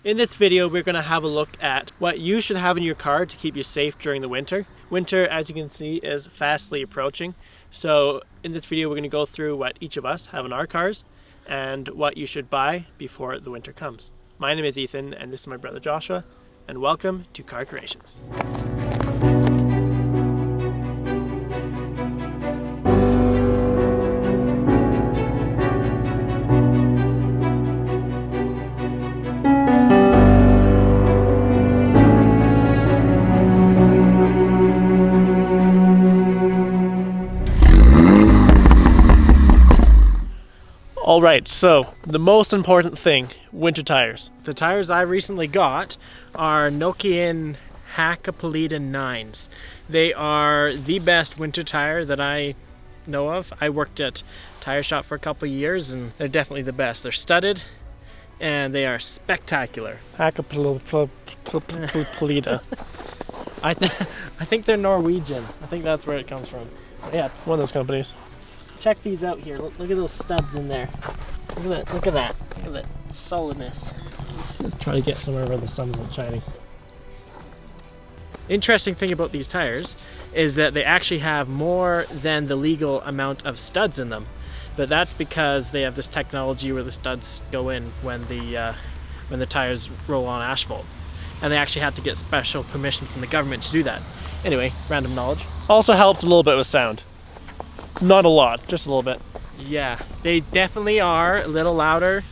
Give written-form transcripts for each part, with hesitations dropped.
In this video, we're going to have a look at what you should have in your car to keep you safe during the winter. Winter, as you can see, is fastly approaching. So in this video, we're going to go through what each of us have in our cars and what you should buy before the winter comes. My name is Ethan, and this is my brother Joshua, and welcome to Car Creations. Alright, so the most important thing, winter tires. The tires I recently got are Nokian Hakkapeliitta 9s. They are the best winter tire that I know of. I worked at a tire shop for a couple of years and they're definitely the best. They're studded and they are spectacular. Hakkapeliitta. I think they're Norwegian. I think that's where it comes from. Yeah, one of those companies. Check these out here. Look at those studs in there. Look at that. Look at that. Look at that solidness. Let's try to get somewhere where the sun isn't shining. Interesting thing about these tires is that they actually have more than the legal amount of studs in them. But that's because they have this technology where the studs go in when the tires roll on asphalt. And they actually had to get special permission from the government to do that. Anyway, random knowledge. Also helps a little bit with sound. Not a lot, just a little bit. Yeah, they definitely are a little louder.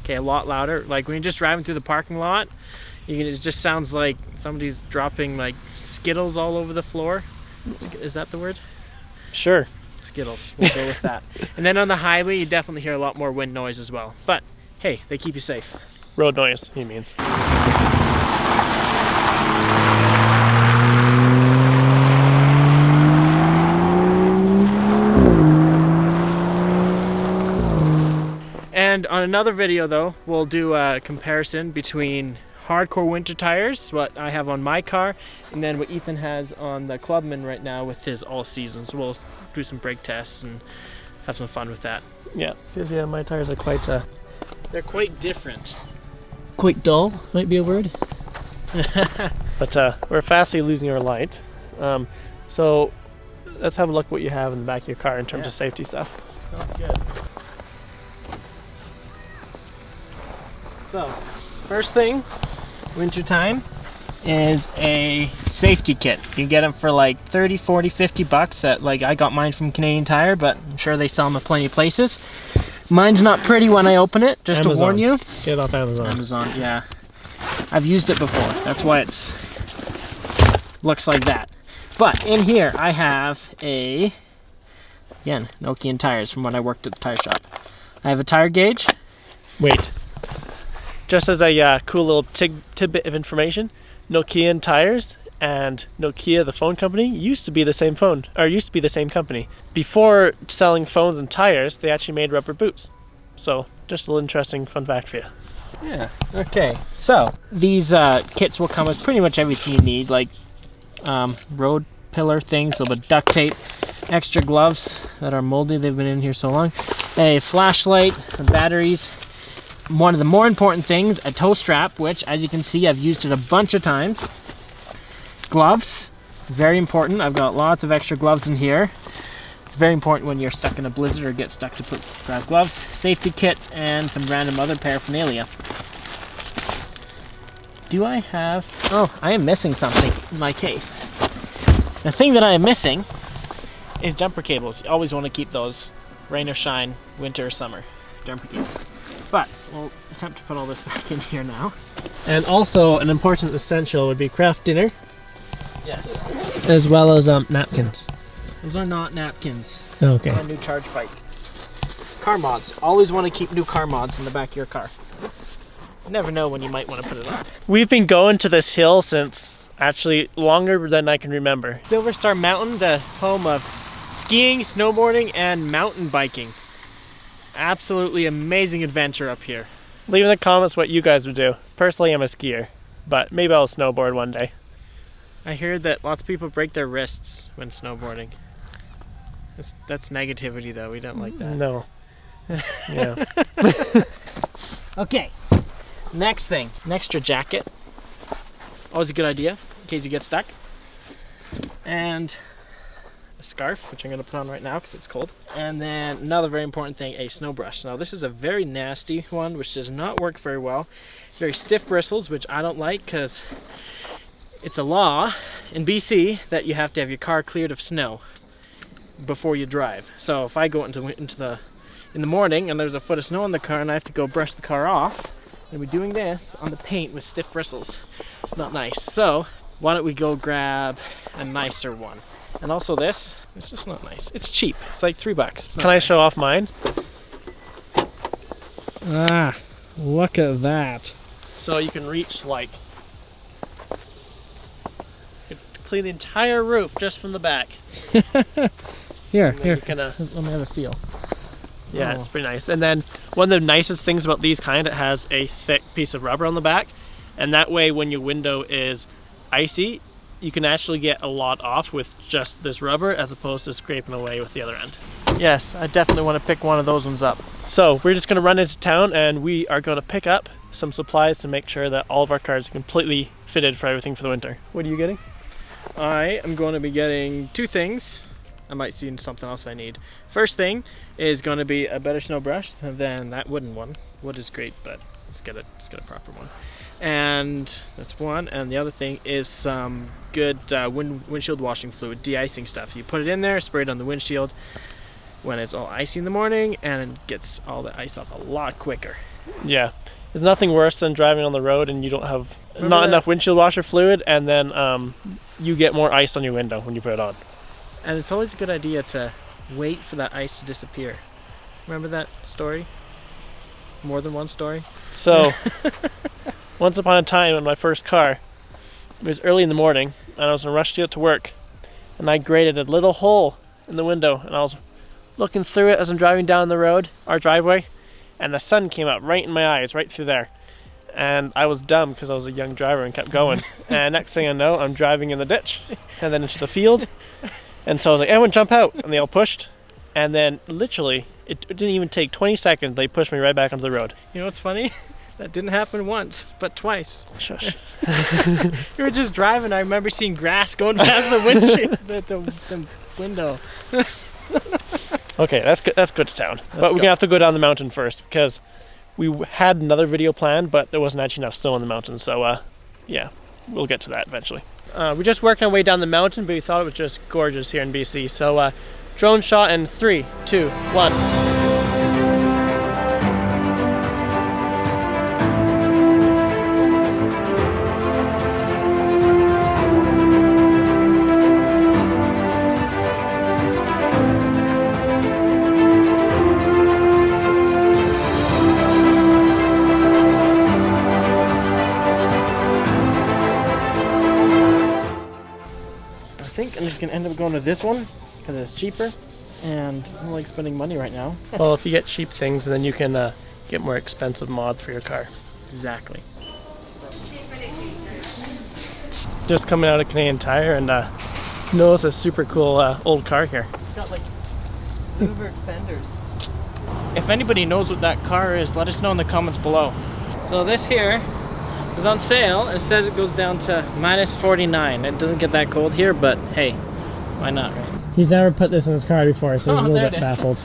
Okay, a lot louder. Like when you're just driving through the parking lot, it just sounds like somebody's dropping like Skittles all over the floor. Is that the word? Sure. Skittles, we'll go with that. And then on the highway, you definitely hear a lot more wind noise as well. But hey, they keep you safe. Road noise, he means. And on another video though, we'll do a comparison between hardcore winter tires, what I have on my car, and then what Ethan has on the Clubman right now with his all seasons. We'll do some brake tests and have some fun with that. Yeah, because yeah, my tires are quite, they're quite different. Quite dull, might be a word. But we're fastly losing our light. So let's have a look what you have in the back of your car in terms of safety stuff. Sounds good. So, first thing, winter time, is a safety kit. You can get them for like 30, 40, 50 bucks. Like I got mine from Canadian Tire, but I'm sure they sell them at plenty of places. Mine's not pretty when I open it, just Amazon. To warn you. Get it off Amazon. Amazon, yeah. I've used it before. That's why it's looks like that. But in here, I have again, Nokian tires from when I worked at the tire shop. I have a tire gauge. Wait. Just as a cool little tidbit of information, Nokian tires and Nokia, the phone company, used to be the same company. Before selling phones and tires, they actually made rubber boots. So, just a little interesting fun fact for you. Yeah, okay. So, these kits will come with pretty much everything you need, like road pillar things, a little bit of duct tape, extra gloves that are moldy, they've been in here so long, a flashlight, some batteries. One of the more important things, a tow strap, which as you can see I've used it a bunch of times. Gloves, very important. I've got lots of extra gloves in here. It's very important when you're stuck in a blizzard or get stuck to grab gloves. Safety kit and some random other paraphernalia. Do I have... Oh, I am missing something in my case. The thing that I am missing is jumper cables. You always want to keep those, rain or shine, winter or summer, jumper cables. But we'll attempt to put all this back in here now. And also an important essential would be craft dinner. Yes. As well as napkins. Those are not napkins. Okay. It's my new charge bike. Car mods. Always want to keep new car mods in the back of your car. You never know when you might want to put it on. We've been going to this hill since actually longer than I can remember. Silver Star Mountain, the home of skiing, snowboarding, and mountain biking. Absolutely amazing adventure up here. Leave in the comments what you guys would do. Personally, I'm a skier, but maybe I'll snowboard one day. I hear that lots of people break their wrists when snowboarding. That's negativity though, we don't like that. No. Yeah. Okay, Next thing, an extra jacket. Always a good idea in case you get stuck. And a scarf, which I'm going to put on right now because it's cold. And then another very important thing, a snow brush. Now this is a very nasty one which does not work very well. Very stiff bristles, which I don't like because it's a law in BC that you have to have your car cleared of snow before you drive. So if I go in the morning and there's a foot of snow in the car and I have to go brush the car off, and we're doing this on the paint with stiff bristles. Not nice. So why don't we go grab a nicer one? And also this, it's just not nice. It's cheap. It's like $3. Can I show off mine? Ah, look at that. So you can reach like, you can clean the entire roof just from the back. Here. Let me have a feel. Yeah, it's pretty nice. And then one of the nicest things about these kind, it has a thick piece of rubber on the back. And that way when your window is icy, you can actually get a lot off with just this rubber as opposed to scraping away with the other end. Yes, I definitely want to pick one of those ones up. So we're just going to run into town and we are going to pick up some supplies to make sure that all of our cars are completely fitted for everything for the winter. What are you getting? I am going to be getting two things. I might see something else I need. First thing is going to be a better snow brush than that wooden one. Wood is great, but let's get a proper one. And that's one. And the other thing is some good windshield washing fluid, de-icing stuff. You put it in there, spray it on the windshield when it's all icy in the morning, and it gets all the ice off a lot quicker. Yeah, there's nothing worse than driving on the road and you don't have enough windshield washer fluid, and then you get more ice on your window when you put it on. And it's always a good idea to wait for that ice to disappear. Remember that story? More than one story? So, once upon a time in my first car, it was early in the morning, and I was in a rush to get to work, and I grated a little hole in the window, and I was looking through it as I'm driving down the road, our driveway, and the sun came out right in my eyes, right through there. And I was dumb because I was a young driver and kept going. And next thing I know, I'm driving in the ditch, and then into the field. And so I was like, everyone jump out, and they all pushed. And then literally, it didn't even take 20 seconds, they pushed me right back onto the road. You know what's funny? That didn't happen once, but twice. Shush. You were just driving, I remember seeing grass going past the windshield, the window. Okay, that's good to sound. But we're going to have to go down the mountain first, because we had another video planned, but there wasn't actually enough snow on the mountain. So yeah, we'll get to that eventually. We're just working our way down the mountain, but we thought it was just gorgeous here in BC. So drone shot in 3, 2, 1. I think I'm just gonna end up going to this one because it's cheaper, and I don't like spending money right now. Well, if you get cheap things, then you can get more expensive mods for your car. Exactly. Just coming out of Canadian Tire and notice a super cool old car here. It's got like louvered fenders. If anybody knows what that car is, let us know in the comments below. So this here is on sale. It says it goes down to -49. It doesn't get that cold here, but hey, why not, right? He's never put this in his car before, so he's a little bit baffled.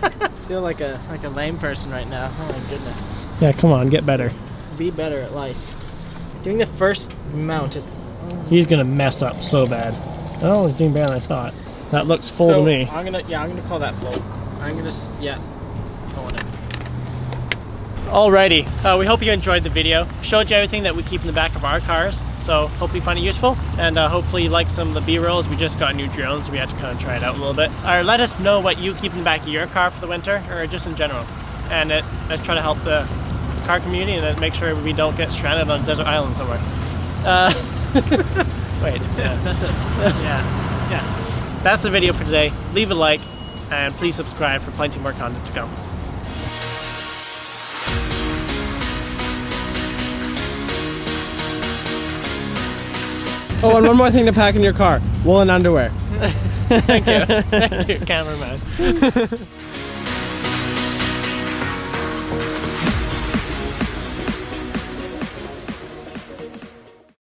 I feel like a lame person right now. Oh my goodness. Yeah, come on, get better. Be better at life. Doing the first mount is... He's gonna mess up so bad. Oh, he's doing better than I thought. That looks full to me. I'm gonna call that full. Going in. Alrighty, we hope you enjoyed the video. Showed you everything that we keep in the back of our cars, so hopefully you find it useful, and hopefully you like some of the B-rolls. We just got new drones, so we had to kind of try it out a little bit. Or let us know what you keep in the back of your car for the winter, or just in general. And let's try to help the car community and make sure we don't get stranded on a desert island somewhere. Wait, yeah, that's it. Yeah. That's the video for today. Leave a like, and please subscribe for plenty more content to come. Oh, and one more thing to pack in your car. Woolen underwear. Thank you. Thank you, cameraman.